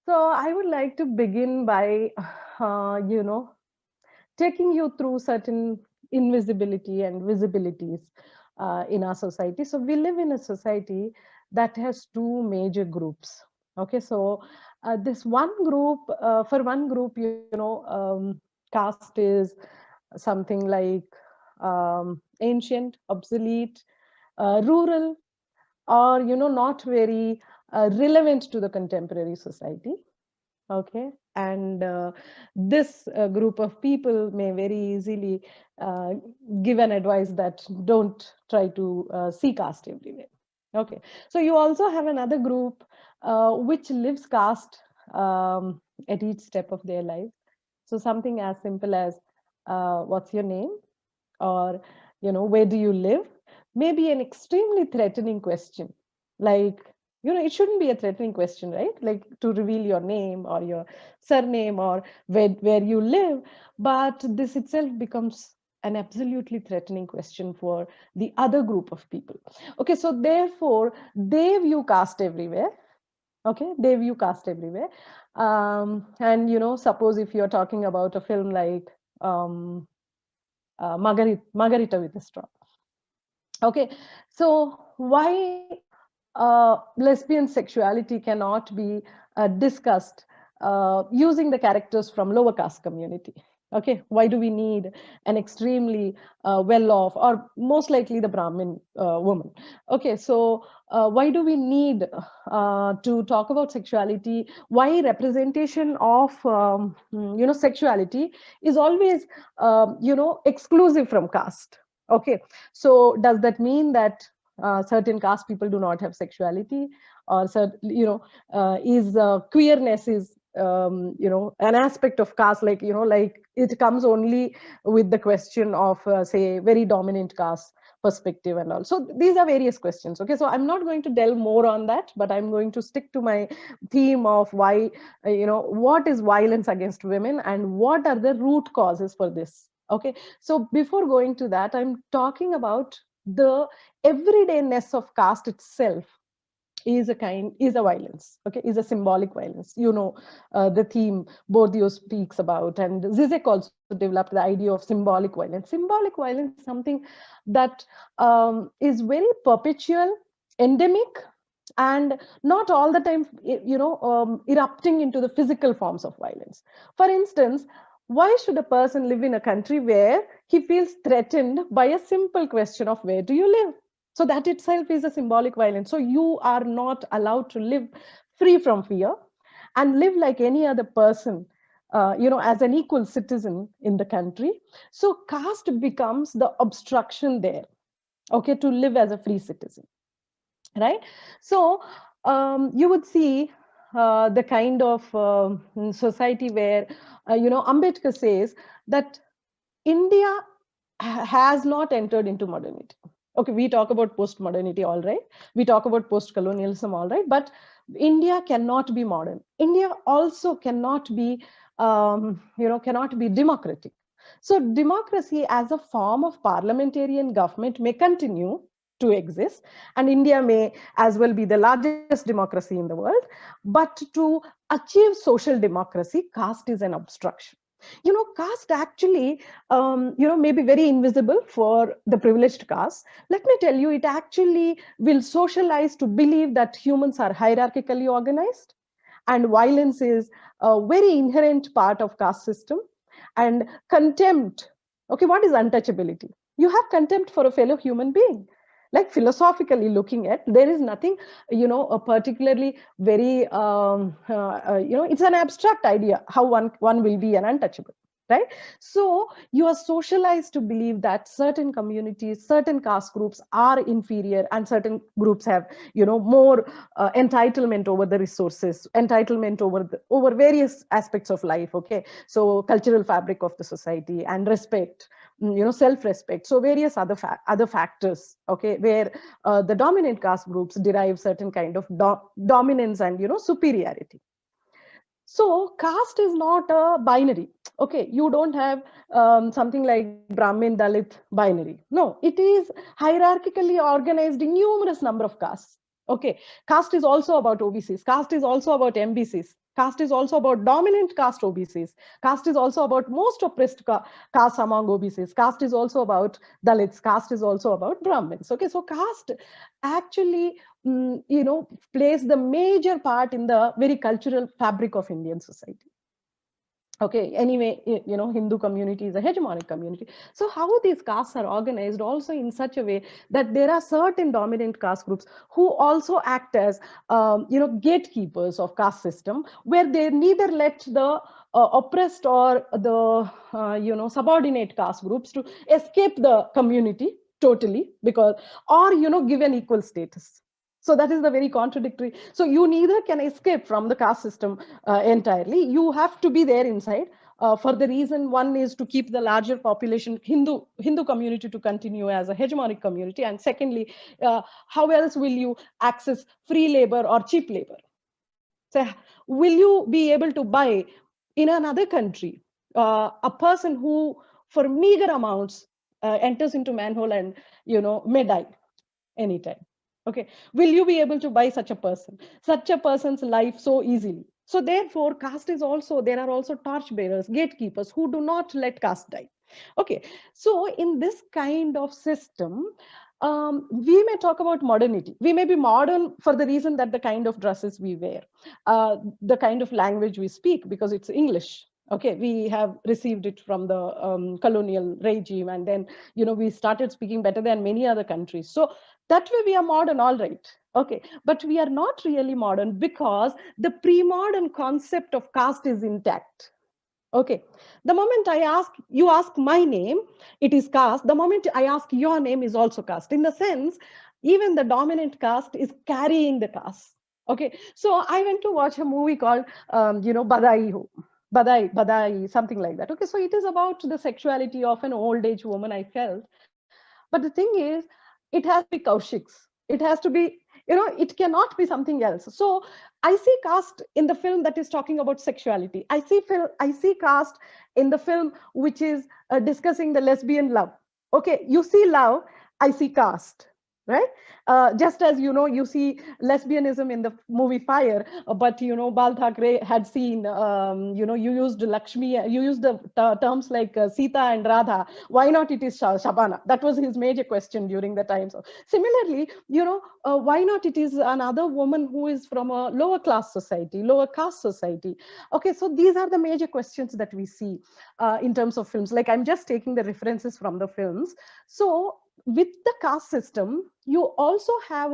So I would like to begin by, you know, taking you through certain invisibility and visibilities in our society. So we live in a society that has two major groups. Okay, so this one group, for one group, caste is something like ancient, obsolete, rural, or not very relevant to the contemporary society. Okay, and this group of people may very easily uh, give an advice that don't try to see caste everywhere. Okay, so you also have another group which lives caste at each step of their life. So something as simple as what's your name, or where do you live, may be an extremely threatening question. Like, it shouldn't be a threatening question, right? Like to reveal your name or your surname or where you live. But this itself becomes an absolutely threatening question for the other group of people. Okay, so therefore they view caste everywhere. Okay, they view caste everywhere. And suppose if you're talking about a film like Margarita with a straw. Okay, so why lesbian sexuality cannot be discussed using the characters from lower caste community? Okay, why do we need an extremely well-off, or most likely the Brahmin woman? Okay, so why do we need to talk about sexuality? Why representation of sexuality is always exclusive from caste? Okay, so does that mean that certain caste people do not have sexuality, or is queerness is an aspect of caste, like it comes only with the question of say very dominant caste perspective and all. So these are various questions. Okay, so I'm not going to delve more on that, but I'm going to stick to my theme of why what is violence against women and what are the root causes for this. Okay, so before going to that, I'm talking about the everydayness of caste itself is a violence. Okay, is a symbolic violence. The theme Bourdieu speaks about, and Zizek also developed the idea of symbolic violence. Symbolic violence is something that is very perpetual, endemic, and not all the time erupting into the physical forms of violence. For instance, why should a person live in a country where he feels threatened by a simple question of where do you live? So that itself is a symbolic violence. So you are not allowed to live free from fear and live like any other person, as an equal citizen in the country. So caste becomes the obstruction there, okay, to live as a free citizen, right? So you would see the kind of society where, Ambedkar says that India has not entered into modernity. Okay, we talk about post-modernity, all right. We talk about post-colonialism, all right. But India cannot be modern. India also cannot be democratic. So democracy as a form of parliamentarian government may continue to exist, and India may as well be the largest democracy in the world. But to achieve social democracy, caste is an obstruction. Caste actually may be very invisible for the privileged caste. Let me tell you, it actually will socialize to believe that humans are hierarchically organized, and violence is a very inherent part of caste system. And contempt, okay, what is untouchability? You have contempt for a fellow human being. Like philosophically looking at, there is nothing a particularly very it's an abstract idea how one will be an untouchable, right? So you are socialized to believe that certain communities, certain caste groups are inferior, and certain groups have more entitlement over the resources, entitlement over various aspects of life. Okay, so cultural fabric of the society and respect, self-respect. So various other factors, okay, where the dominant caste groups derive certain kind of dominance and superiority. So caste is not a binary. Okay, you don't have something like Brahmin, Dalit binary. No, it is hierarchically organized in numerous number of castes. Okay, caste is also about OBCs. Caste is also about MBCs. Caste is also about dominant caste OBCs. Caste is also about most oppressed caste among OBCs. Caste is also about Dalits. Caste is also about Brahmins. Okay, so caste actually, plays the major part in the very cultural fabric of Indian society. Okay, anyway, Hindu community is a hegemonic community. So how these castes are organized also in such a way that there are certain dominant caste groups who also act as gatekeepers of caste system, where they neither let the oppressed or the subordinate caste groups to escape the community totally, because, or give an equal status. So that is the very contradictory. So you neither can escape from the caste system entirely. You have to be there inside. For the reason, one is to keep the larger population Hindu community to continue as a hegemonic community, and secondly, how else will you access free labor or cheap labor? So will you be able to buy in another country a person who, for meager amounts, enters into manhole and may die anytime? Okay, will you be able to buy such a person's life so easily? So therefore, caste is also, there are also torch bearers, gatekeepers who do not let caste die. Okay, so in this kind of system, we may talk about modernity. We may be modern for the reason that the kind of dresses we wear, the kind of language we speak, because it's English. Okay, we have received it from the colonial regime, and then we started speaking better than many other countries. So that way we are modern, all right. Okay, but we are not really modern because the pre-modern concept of caste is intact. Okay, the moment you ask my name, it is caste. The moment I ask your name is also caste. In the sense, even the dominant caste is carrying the caste. Okay, so I went to watch a movie called, Badai Ho. Badai, something like that. Okay, so it is about the sexuality of an old age woman, I felt. But the thing is, it has to be Kaushik's. It has to be, it cannot be something else. So I see caste in the film that is talking about sexuality. I see caste in the film which is discussing the lesbian love. Okay, you see love, I see caste, right? Just as you see lesbianism in the movie Fire, but Bal Thackeray had seen, you used Lakshmi, you used the terms like Sita and Radha. Why not it is Shabana? That was his major question during the time. So similarly, why not it is another woman who is from a lower class society, lower caste society? Okay, so these are the major questions that we see in terms of films. Like, I'm just taking the references from the films. So with the caste system, you also have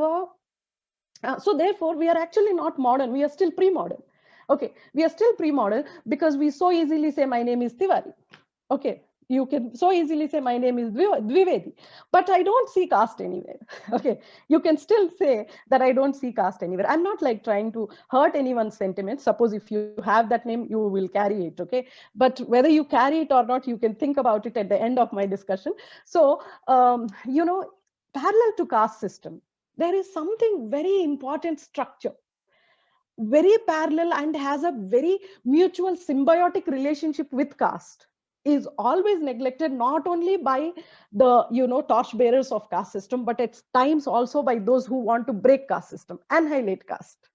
so therefore we are actually not modern, we are still pre-modern. Okay, we are still pre-modern because we so easily say my name is Tiwari. Okay, you can so easily say my name is Dwivedi, but I don't see caste anywhere. Okay, you can still say that I don't see caste anywhere. I'm not like trying to hurt anyone's sentiments. Suppose if you have that name, you will carry it. Okay, but whether you carry it or not, you can think about it at the end of my discussion. So parallel to caste system, there is something very important structure, very parallel, and has a very mutual symbiotic relationship with caste, is always neglected, not only by the torch bearers of caste system, but at times also by those who want to break caste system, annihilate caste.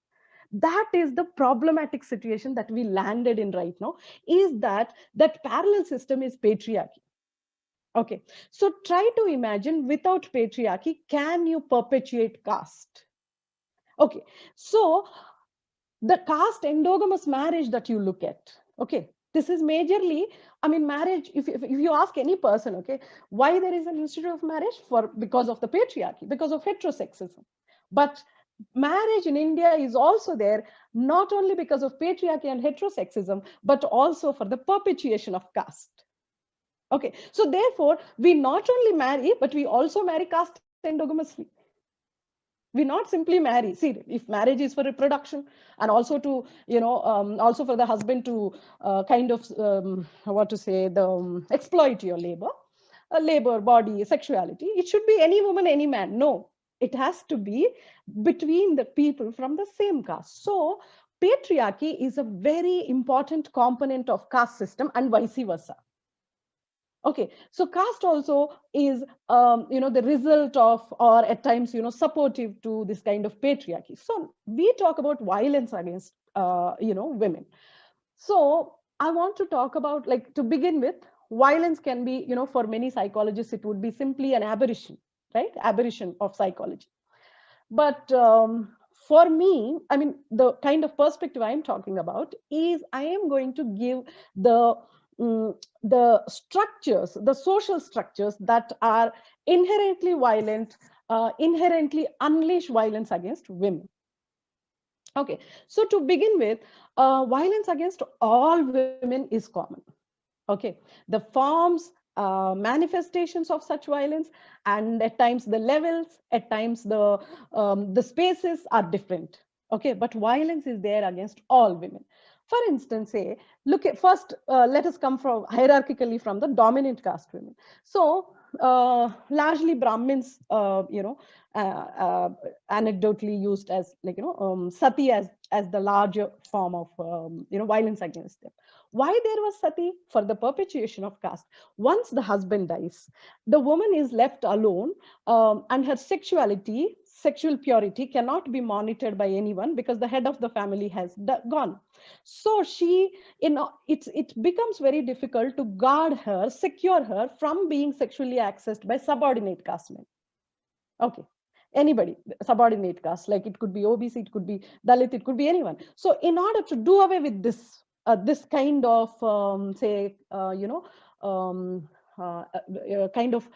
That is the problematic situation that we landed in right now, is that parallel system is patriarchy. Okay, so try to imagine, without patriarchy, can you perpetuate caste? Okay, so the caste endogamous marriage that you look at, okay, this is majorly, I mean, marriage, if you ask any person, okay, why there is an institute of marriage? Because of the patriarchy, because of heterosexism. But marriage in India is also there, not only because of patriarchy and heterosexism, but also for the perpetuation of caste. Okay, so therefore, we not only marry, but we also marry caste endogamously. We not simply marry. See, if marriage is for reproduction, and also to, also for the husband to kind of, what to say, exploit your labor, body, sexuality, it should be any woman, any man. No, it has to be between the people from the same caste. So patriarchy is a very important component of caste system, and vice versa. Okay, so caste also is, the result of, or at times, supportive to this kind of patriarchy. So we talk about violence against, women. So I want to talk about, like, to begin with, violence can be, for many psychologists, it would be simply an aberration, right? Aberration of psychology. But for me, I mean, the kind of perspective I'm talking about is I am going to give the the structures, the social structures that are inherently violent, inherently unleash violence against women. Okay, so to begin with, violence against all women is common. Okay, the forms, manifestations of such violence, and at times the levels, at times the spaces are different. Okay, but violence is there against all women. For instance, say, look at first, let us come from hierarchically from the dominant caste women. So largely Brahmins, anecdotally used as, like, sati as the larger form of violence against them. Why there was sati? For the perpetuation of caste. Once the husband dies, the woman is left alone, and her sexual purity cannot be monitored by anyone because the head of the family has gone. So she, it becomes very difficult to guard her, secure her from being sexually accessed by subordinate caste men. Okay, anybody, subordinate caste, like it could be OBC, it could be Dalit, it could be anyone. So in order to do away with this kind of, say, kind of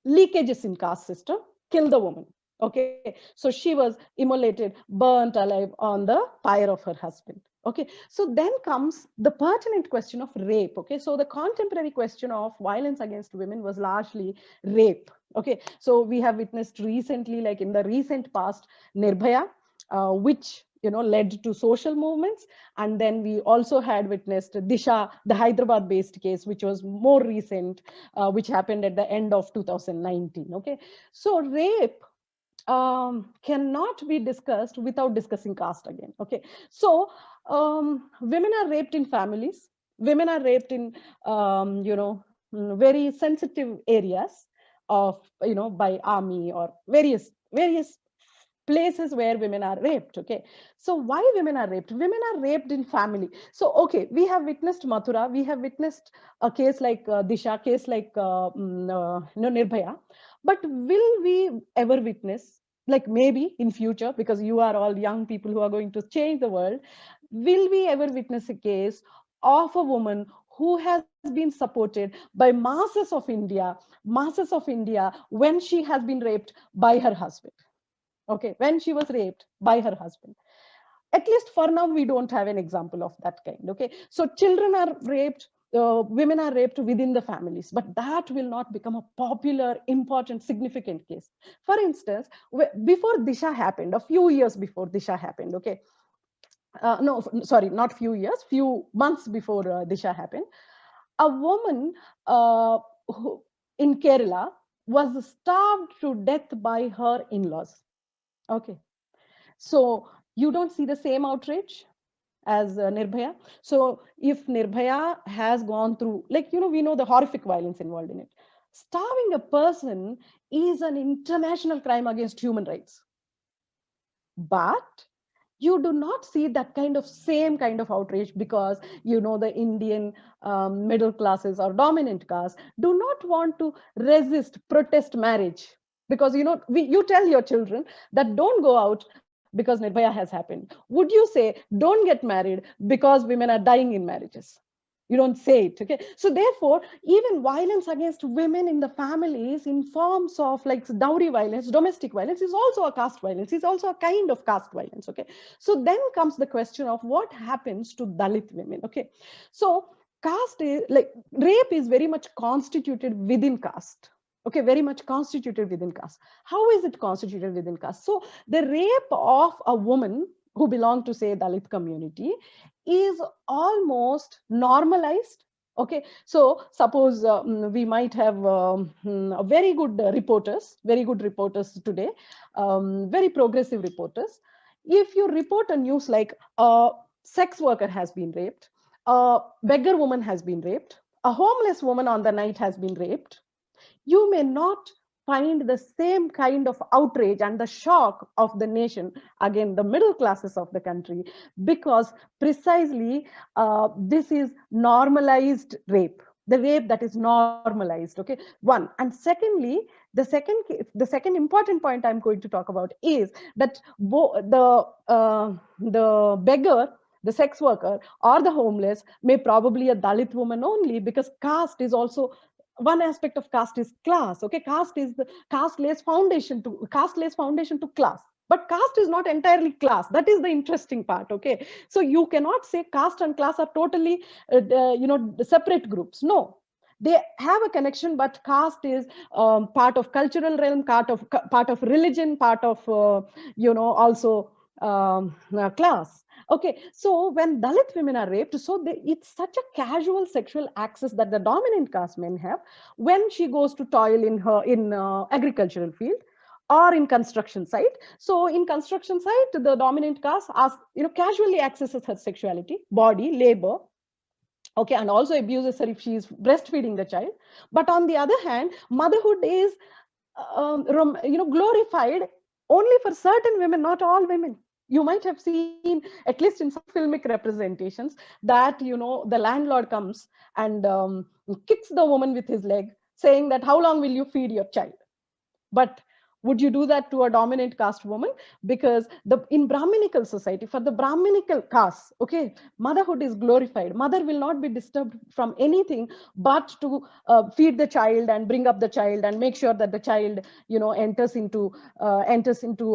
leakages in caste system, kill the woman. Okay, so she was immolated, burnt alive on the pyre of her husband. Okay, so then comes the pertinent question of rape. Okay, so the contemporary question of violence against women was largely rape. Okay, so we have witnessed recently, like in the recent past, Nirbhaya, which led to social movements. And then we also had witnessed Disha, the Hyderabad based case, which was more recent, which happened at the end of 2019. Okay, so rape cannot be discussed without discussing caste again. Okay, so women are raped in families, women are raped in very sensitive areas of, by army or various places where women are raped. Okay, so why women are raped? Women are raped in family. So okay, we have witnessed Mathura, we have witnessed a case like Disha, case like Nirbhaya, but will we ever witness, like maybe in future, because you are all young people who are going to change the world, will we ever witness a case of a woman who has been supported by masses of India, when she has been raped by her husband? Okay, when she was raped by her husband. At least for now, we don't have an example of that kind. Okay, so children are raped, women are raped within the families, but that will not become a popular, important, significant case. For instance, before Disha happened, a few years before Disha happened, okay, no, sorry, not few years, few months before Disha happened, a woman who, in Kerala, was starved to death by her in-laws. Okay, so you don't see the same outrage as Nirbhaya. So if Nirbhaya has gone through, like, we know the horrific violence involved in it. Starving a person is an international crime against human rights. But you do not see that kind of same kind of outrage because, the Indian middle classes or dominant caste do not want to resist protest marriage. Because, you tell your children that don't go out because Nirbhaya has happened. Would you say don't get married because women are dying in marriages? You don't say it. Okay, so therefore, even violence against women in the families in forms of, like, dowry violence, domestic violence, is also a caste violence, is also a kind of caste violence. Okay, so then comes the question of what happens to Dalit women. Okay, so caste is, like, rape is very much constituted within caste. Okay, very much constituted within caste. How is it constituted within caste? So the rape of a woman who belong to, say, Dalit community is almost normalized. Okay, so suppose we might have very good reporters today, very progressive reporters. If you report a news like a sex worker has been raped, a beggar woman has been raped, a homeless woman on the night has been raped, you may not find the same kind of outrage and the shock of the nation, again, the middle classes of the country, because precisely this is normalized rape, the rape that is normalized. Okay, one. And secondly, the second important point I'm going to talk about is that the beggar, the sex worker, or the homeless may probably a Dalit woman only, because caste is also one aspect of caste is class. Okay, caste lays foundation to class, but caste is not entirely class. That is the interesting part. Okay, so you cannot say caste and class are totally separate groups. No, they have a connection, but caste is part of cultural realm, part of religion, part of also class. Okay, so when Dalit women are raped, so it's such a casual sexual access that the dominant caste men have when she goes to toil in agricultural field or in construction site. So in construction site, the dominant caste casually accesses her sexuality, body, labor. Okay, and also abuses her if she is breastfeeding the child. But on the other hand, motherhood is glorified only for certain women, not all women. You might have seen, at least in some filmic representations, that the landlord comes and kicks the woman with his leg, saying that how long will you feed your child? But would you do that to a dominant caste woman? Because in Brahminical society, for the Brahminical caste, okay, motherhood is glorified. Mother will not be disturbed from anything but to feed the child and bring up the child and make sure that the child enters into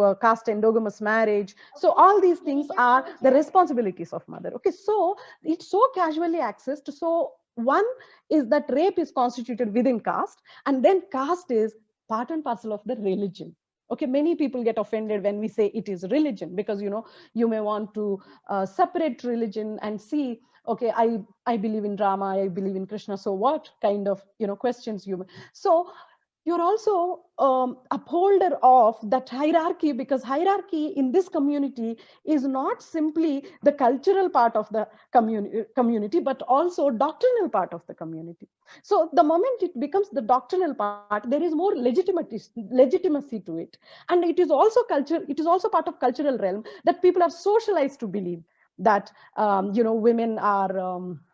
a caste endogamous marriage. So all these things are the responsibilities of mother. Okay, so it's so casually accessed. So one is that rape is constituted within caste, and then caste is part and parcel of the religion. Okay, many people get offended when we say it is religion, because you may want to separate religion and see, okay, I believe in Rama, I believe in Krishna, so what kind of questions you may. So you're also upholder of that hierarchy, because hierarchy in this community is not simply the cultural part of the community, but also doctrinal part of the community. So the moment it becomes the doctrinal part, there is more legitimacy to it. And it is also part of cultural realm, that people are socialized to believe that women are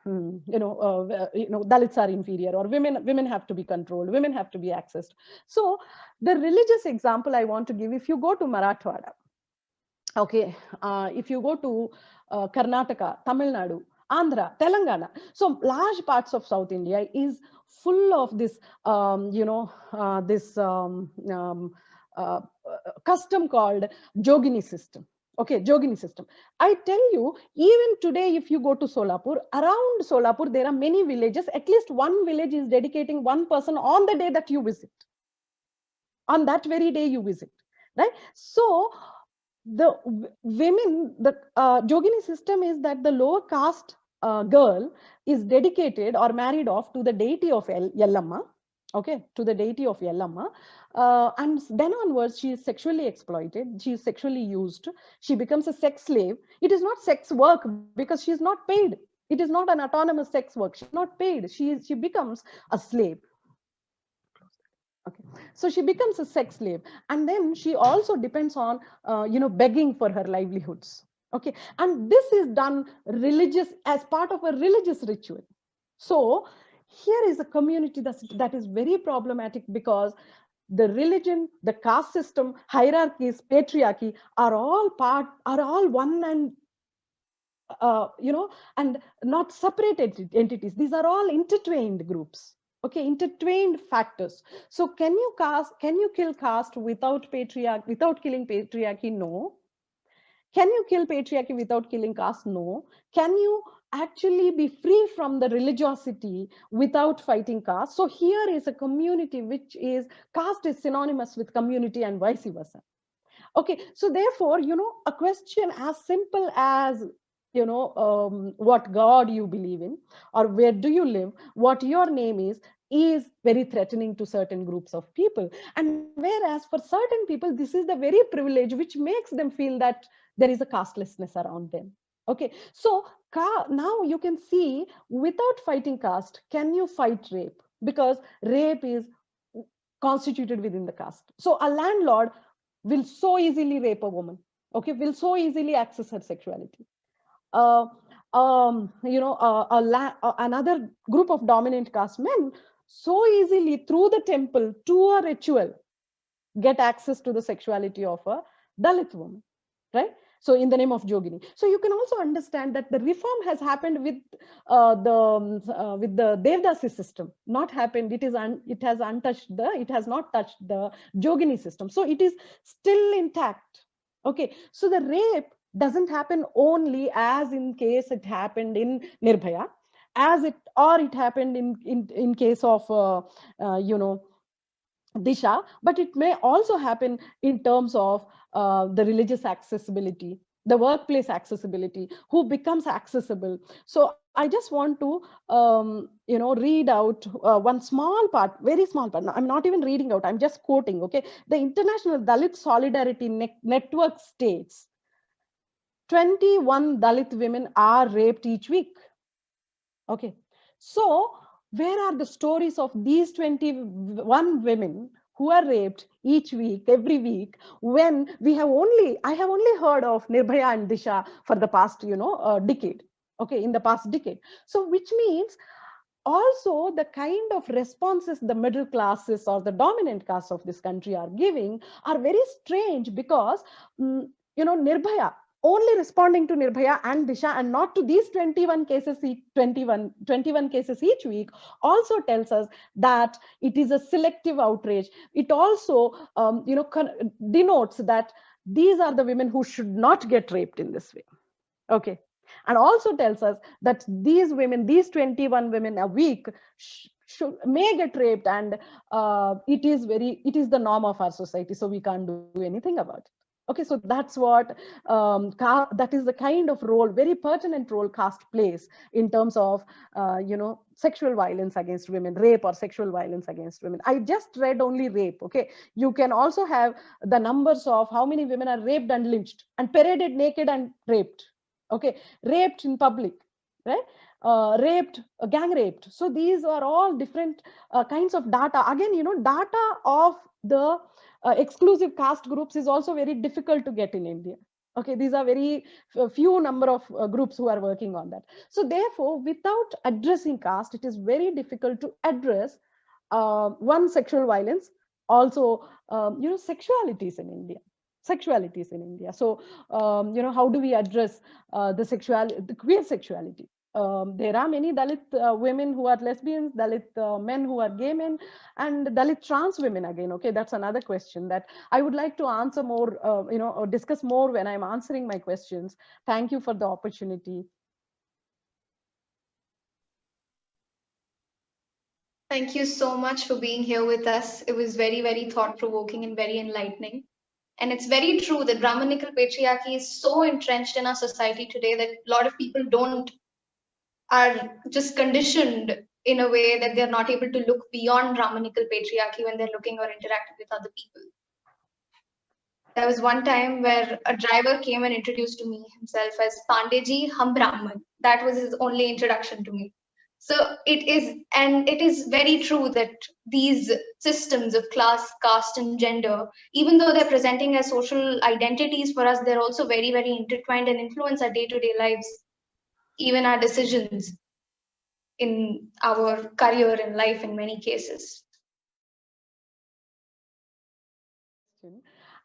Dalits are inferior, or women have to be controlled, women have to be accessed. So the religious example I want to give, if you go to Marathwada, okay, if you go to Karnataka, Tamil Nadu, Andhra, Telangana, so large parts of South India is full of this custom called Jogini system. Okay, Jogini system. I tell you, even today, if you go to Solapur, around Solapur, there are many villages. At least one village is dedicating one person on the day that you visit. On that very day you visit, right? So the women, the Jogini system is that the lower caste girl is dedicated or married off to the deity of Yellamma. Okay, to the deity of Yellamma. And then onwards, she is sexually exploited. She is sexually used. She becomes a sex slave. It is not sex work because she is not paid. It is not an autonomous sex work. She's not paid. She becomes a slave. Okay, so she becomes a sex slave, and then she also depends on begging for her livelihoods. Okay, and this is done as part of a religious ritual. So here is a community that is very problematic, because the religion, the caste system, hierarchies, patriarchy are all one, and and not separated entities. These are all intertwined groups. Okay, intertwined factors. So can you kill caste without killing patriarchy? No. Can you kill patriarchy without killing caste? No. Can you actually be free from the religiosity without fighting caste? So here is a community which is, caste is synonymous with community and vice versa. Okay, so therefore, a question as simple as, what God you believe in, or where do you live, what your name is very threatening to certain groups of people. And whereas for certain people, this is the very privilege which makes them feel that there is a castelessness around them. Okay, so now you can see, without fighting caste, can you fight rape? Because rape is constituted within the caste. So a landlord will so easily rape a woman, okay, will so easily access her sexuality. Uh, another group of dominant caste men so easily, through the temple to a ritual, get access to the sexuality of a Dalit woman, right? So in the name of Jogini. So you can also understand that the reform has happened with the Devdasi system, not happened. It has it has not touched the Jogini system. So it is still intact. Okay. So the rape doesn't happen only as in case it happened in Nirbhaya, or it happened in case of Disha, but it may also happen in terms of the religious accessibility, the workplace accessibility, who becomes accessible. So I just want to, read out one small part, very small part. I'm not even reading out, I'm just quoting, okay? The International Dalit Solidarity Network states 21 Dalit women are raped each week. Okay. So where are the stories of these 21 women who are raped each week, every week, when I have only heard of Nirbhaya and Disha for the past, decade. Okay, in the past decade. So which means also the kind of responses the middle classes or the dominant caste of this country are giving are very strange, because Nirbhaya only responding to Nirbhaya and Disha and not to these 21 cases, 21 cases each week, also tells us that it is a selective outrage. It also denotes that these are the women who should not get raped in this way. Okay. And also tells us that these women, these 21 women a week may get raped, and it is the norm of our society, so we can't do anything about it. Okay, so that's what that is the kind of role, very pertinent role caste plays in terms of sexual violence against women, rape or sexual violence against women. I just read only rape. Okay, you can also have the numbers of how many women are raped and lynched and paraded naked and raped. Okay, raped in public, right? Raped, gang raped. So these are all different kinds of data. Again, data of the exclusive caste groups is also very difficult to get in India. Okay, these are very few number of groups who are working on that. So therefore, without addressing caste, it is very difficult to address one, sexual violence, also sexualities in India. So how do we address the queer sexuality? There are many Dalit women who are lesbians, Dalit men who are gay men, and Dalit trans women again. Okay, that's another question that I would like to answer more, or discuss more when I'm answering my questions. Thank you for the opportunity. Thank you so much for being here with us. It was very, very thought-provoking and very enlightening. And it's very true that Brahmanical patriarchy is so entrenched in our society today that a lot of people are just conditioned in a way that they're not able to look beyond Brahmanical patriarchy when they're looking or interacting with other people. There was one time where a driver came and introduced to me himself as Pandeji Hum Brahman. That was his only introduction to me. So it is very true that these systems of class, caste, and gender, even though they're presenting as social identities for us, they're also very, very intertwined and influence our day-to-day lives, even our decisions in our career and life in many cases.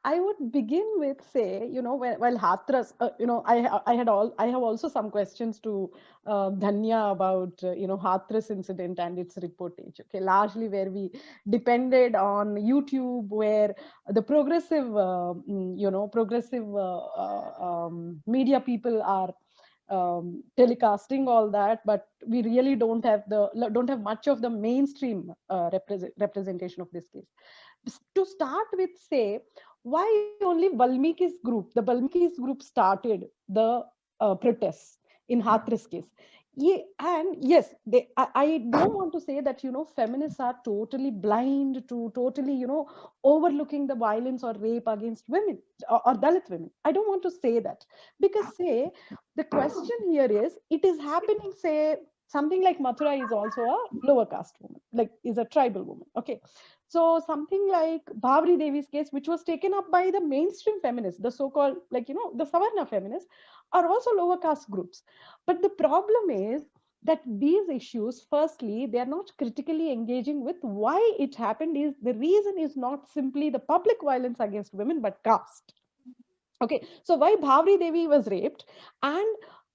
I would begin with say, while Hathras, I have also some questions to Dhanya about, Hathras incident and its reportage. Okay, largely where we depended on YouTube, where the progressive, media people are telecasting all that, but we really don't have much of the mainstream representation of this case. To start with, say, why only Valmiki's group? The Valmiki's group started the protests in Hathras case. Yeah, and yes, I don't want to say that, feminists are totally blind to totally, overlooking the violence or rape against women, or Dalit women. I don't want to say that, because say the question here is, it is happening, say something like Mathura is also a lower caste woman, like is a tribal woman. Okay. So something like Bhavri Devi's case, which was taken up by the mainstream feminists, the so-called, like, the Savarna feminists, are also lower caste groups. But the problem is that these issues, firstly, they are not critically engaging with why it happened. Is the reason is not simply the public violence against women, but caste. Okay, so why Bhavri Devi was raped, and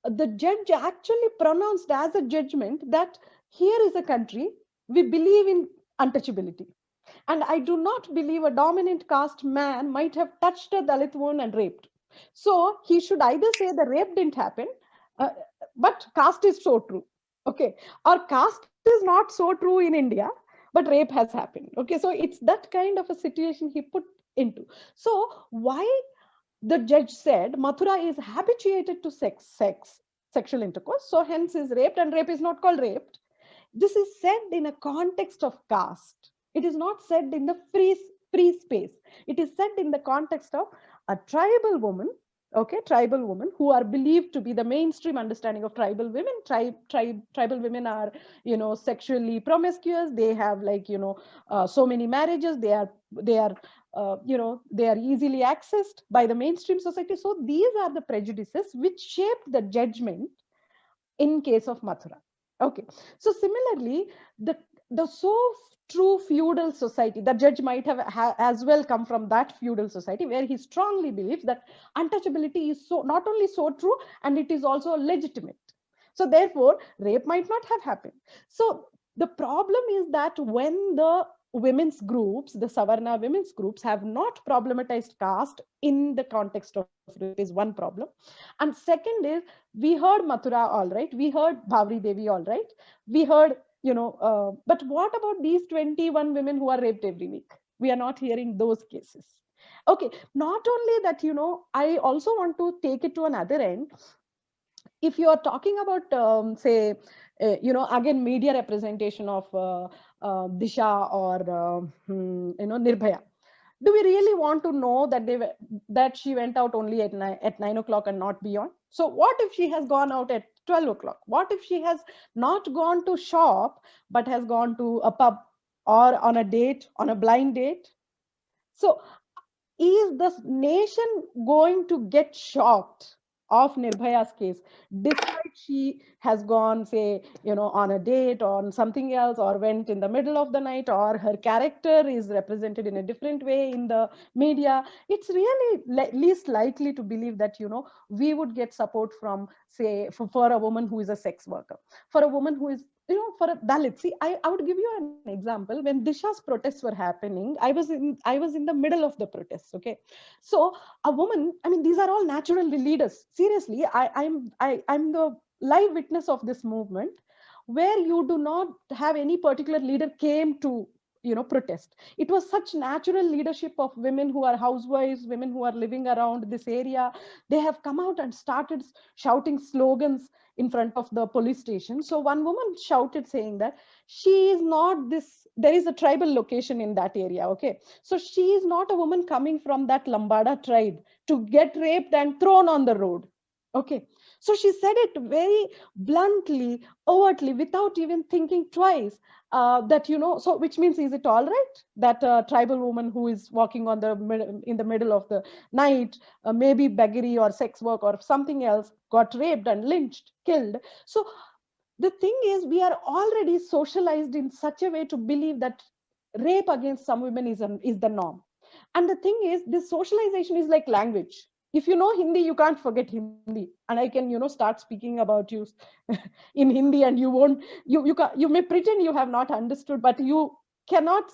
the judge actually pronounced as a judgment that here is a country we believe in untouchability, and I do not believe a dominant caste man might have touched a Dalit woman and raped. So he should either say the rape didn't happen, uh, but caste is so true. Okay. Or caste is not so true in India, but rape has happened. Okay. So it's that kind of a situation he put into. So why the judge said Mathura is habituated to sexual intercourse. So hence is raped, and rape is not called rape. This is said in a context of caste. It is not said in the free space. It is said in the context of a tribal woman, okay, tribal women who are believed to be the mainstream understanding of tribal women. Tribal women are, sexually promiscuous. They have, like, so many marriages. They are easily accessed by the mainstream society. So these are the prejudices which shaped the judgment in case of Mathura. Okay. So similarly, the so true feudal society, the judge might have as well come from that feudal society where he strongly believes that untouchability is so not only so true, and it is also legitimate. So therefore, rape might not have happened. So the problem is that when the women's groups, the Savarna women's groups, have not problematized caste in the context of rape, is one problem. And second is, we heard Mathura, all right. We heard Bhavri Devi, all right. We heard, but what about these 21 women who are raped every week? We are not hearing those cases. Okay. Not only that, I also want to take it to another end. If you are talking about, say, again, media representation of Disha or, Nirbhaya, do we really want to know that that she went out only at 9 o'clock and not beyond? So what if she has gone out at 12 o'clock? What if she has not gone to shop but has gone to a pub, or on a date, on a blind date? So is the nation going to get shocked of Nirbhaya's case, despite she has gone, say, on a date or on something else, or went in the middle of the night, or her character is represented in a different way in the media? It's really least likely to believe that, we would get support from, say, for a woman who is a sex worker, for a woman who is, for a Dalit. See, I would give you an example. When Disha's protests were happening, I was in the middle of the protests. Okay. So a woman, I mean, these are all natural leaders. Seriously, I'm the live witness of this movement, where you do not have any particular leader came to, protest. It was such natural leadership of women who are housewives, women who are living around this area. They have come out and started shouting slogans in front of the police station. So one woman shouted, saying that she is not this, there is a tribal location in that area. Okay. So she is not a woman coming from that Lambada tribe to get raped and thrown on the road. Okay. So she said it very bluntly, overtly, without even thinking twice. That, so which means, is it all right that a tribal woman who is walking in the middle of the night, maybe beggary or sex work or something else, got raped and lynched, killed? So the thing is, we are already socialized in such a way to believe that rape against some women is the norm. And the thing is, this socialization is like language. If you know Hindi, you can't forget Hindi, and I can, start speaking about you in Hindi, and you won't, you may pretend you have not understood, but cannot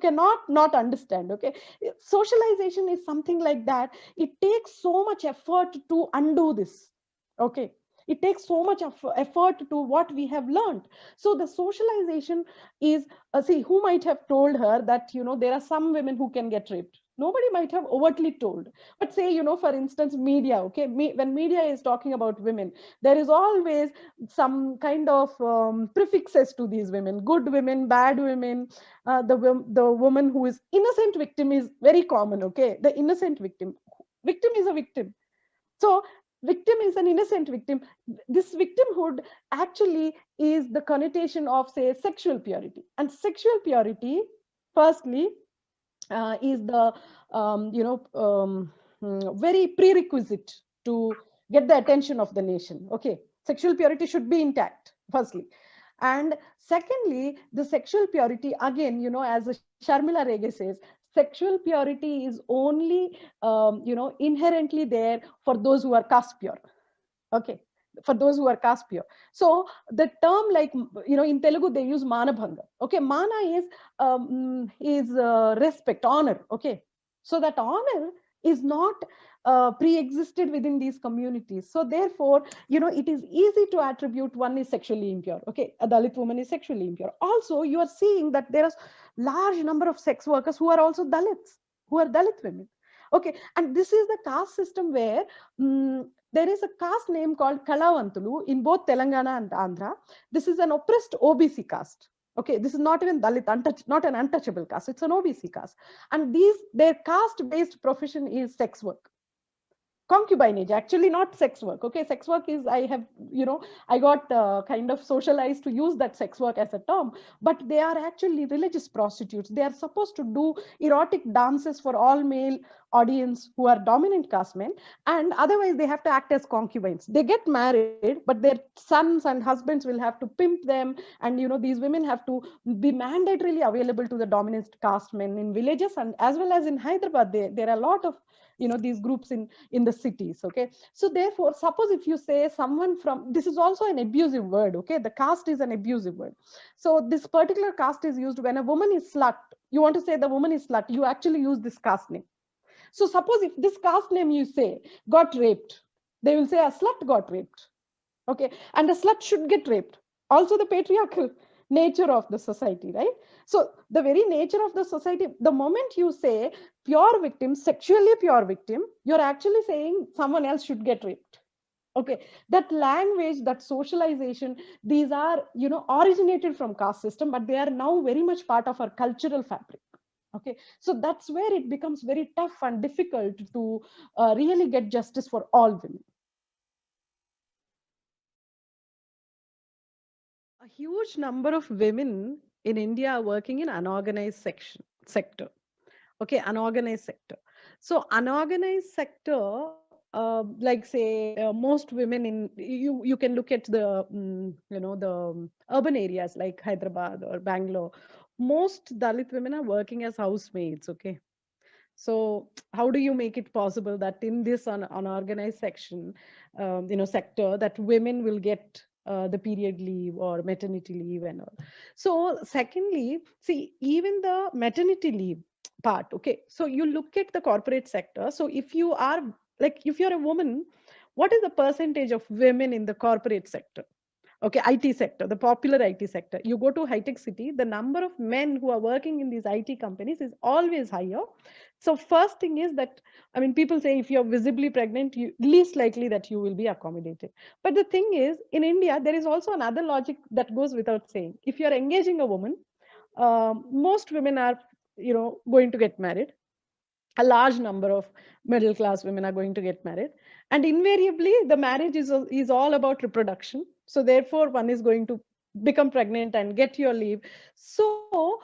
cannot not understand. Okay. Socialization is something like that. It takes so much effort to undo this. Okay. It takes so much of effort to what we have learned. So the socialization is, see, who might have told her that, there are some women who can get raped? Nobody might have overtly told. But say, for instance, media, okay, when media is talking about women, there is always some kind of prefixes to these women: good women, bad women. The woman who is innocent victim is very common, okay? The innocent victim. Victim is a victim. So victim is an innocent victim. This victimhood actually is the connotation of, say, sexual purity. And sexual purity, firstly, is the very prerequisite to get the attention of the nation. Okay, sexual purity should be intact, firstly. And secondly, the sexual purity, again, as Sharmila Rege says, sexual purity is only inherently there for those who are caste pure. Okay, for those who are caste pure. So the term, like, in Telugu they use manabhanga. Okay, mana is respect, honor. Okay, so that honor is not pre-existed within these communities. So therefore, it is easy to attribute one is sexually impure. Okay, a Dalit woman is sexually impure. Also, you are seeing that there is large number of sex workers who are also Dalits, who are Dalit women. Okay, and this is the caste system where there is a caste name called Kalavantulu in both Telangana and Andhra. This is an oppressed OBC caste. Okay, this is not even Dalit, not an untouchable caste. It's an OBC caste. And their caste-based profession is sex work. Concubinage, actually not sex work. Okay, sex work is, I got kind of socialized to use that sex work as a term, but they are actually religious prostitutes. They are supposed to do erotic dances for all male audience who are dominant caste men, and otherwise they have to act as concubines. They get married, but their sons and husbands will have to pimp them, and these women have to be mandatorily available to the dominant caste men in villages, and as well as in Hyderabad, there are a lot of these groups in the cities. Okay, so therefore, suppose if you say someone from, this is also an abusive word. Okay, the caste is an abusive word. So this particular caste is used when a woman is slut. You want to say the woman is slut, you actually use this caste name. So suppose if this caste name you say got raped, they will say a slut got raped. Okay, and a slut should get raped. Also the patriarchal nature of the society, right? So the very nature of the society, the moment you say pure victim, sexually pure victim, you're actually saying someone else should get raped. Okay, that language, that socialization, these are originated from caste system, but they are now very much part of our cultural fabric. Okay, so that's where it becomes very tough and difficult to really get justice for all women. A huge number of women in India are working in unorganized sector. Okay, unorganized sector. So unorganized sector, like say most women in, you can look at the the urban areas like Hyderabad or Bangalore. Most Dalit women are working as housemaids. Okay, so how do you make it possible that in this unorganized sector, that women will get the period leave or maternity leave and all? So secondly, see, even the maternity leave part, okay, so you look at the corporate sector. So if you are, like, if you're a woman, what is the percentage of women in the corporate sector? Okay, IT sector, the popular IT sector. You go to high-tech city, the number of men who are working in these IT companies is always higher. So first thing is that, I mean, people say if you're visibly pregnant, least likely that you will be accommodated. But the thing is, in India, there is also another logic that goes without saying. If you're engaging a woman, most women are, going to get married. A large number of middle class women are going to get married, and invariably the marriage is all about reproduction. So therefore one is going to become pregnant and get your leave. So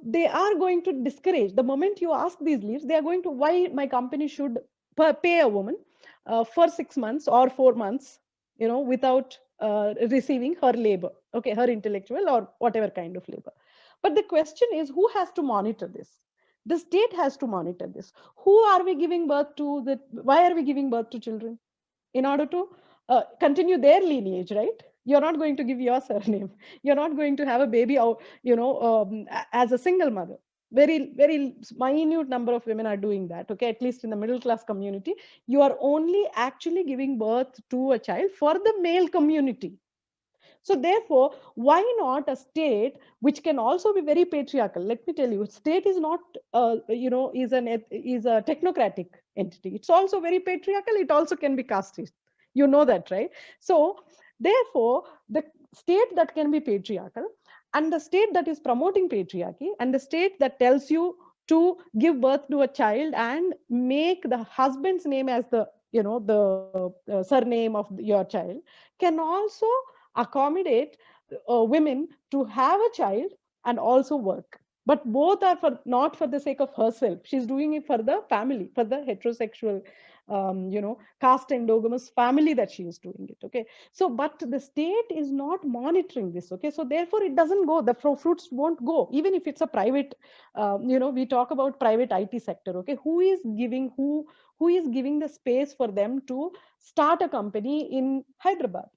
they are going to discourage, the moment you ask these leaves, they are going to, why my company should pay a woman for 6 months or 4 months, without receiving her labor, okay, her intellectual or whatever kind of labor. But the question is, who has to monitor this? The state has to monitor this. Who are we giving birth to? Why are we giving birth to children? In order to continue their lineage, right? You're not going to give your surname. You're not going to have a baby, as a single mother. Very, very minute number of women are doing that. Okay, at least in the middle class community, you are only actually giving birth to a child for the male community. So therefore, why not a state which can also be very patriarchal? Let me tell you, state is not, is a technocratic entity. It's also very patriarchal. It also can be casteist. You know that, right? So therefore, the state that can be patriarchal, and the state that is promoting patriarchy, and the state that tells you to give birth to a child and make the husband's name as the, the surname of your child, can also accommodate women to have a child and also work. But both are for not for the sake of herself. She's doing it for the family, for the heterosexual, caste endogamous family that she is doing it. Okay. So, but the state is not monitoring this. Okay. So therefore it doesn't go, the fruits won't go, even if it's a private, we talk about private IT sector. Okay. Who is giving the space for them to start a company in Hyderabad?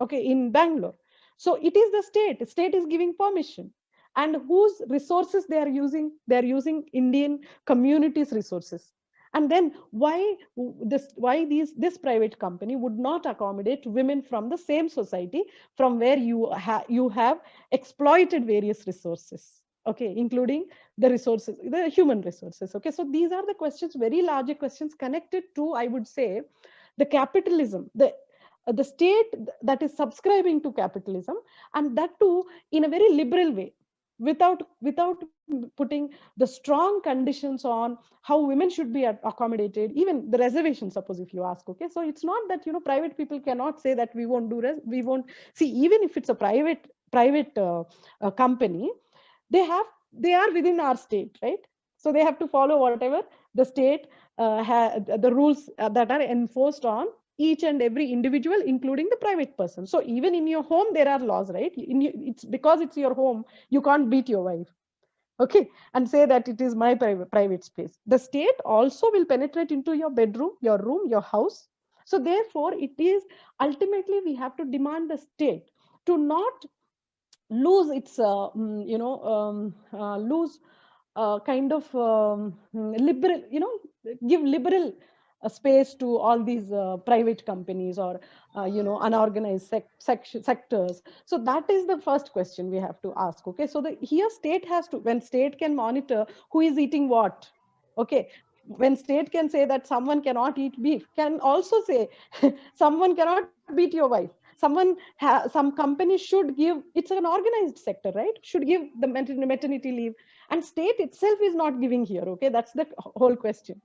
Okay, in Bangalore. So it is the state is giving permission. And whose resources they are using? They are using Indian communities' resources. And then why this private company would not accommodate women from the same society from where you have exploited various resources? Okay, including the resources, the human resources. Okay, so these are the questions, very larger questions connected to, I would say, the capitalism, the state that is subscribing to capitalism, and that too in a very liberal way, without putting the strong conditions on how women should be accommodated, even the reservation, suppose, if you ask. Okay, so it's not that private people cannot say that we won't do we won't see, even if it's a private company, they are within our state, right? So they have to follow whatever the state the rules that are enforced on each and every individual, including the private person. So even in your home, there are laws, right? It's because it's your home, you can't beat your wife, okay, and say that it is my private space. The state also will penetrate into your bedroom, your room, your house. So therefore, it is ultimately we have to demand the state to not lose its, lose kind of liberal, give liberal space to all these private companies or unorganized sectors. So that is the first question we have to ask. Okay, so here state has to, when state can monitor who is eating what, okay, when state can say that someone cannot eat beef, can also say someone cannot beat your wife, some company should give, it's an organized sector, right, should give the maternity leave, and state itself is not giving here. Okay, that's the whole question.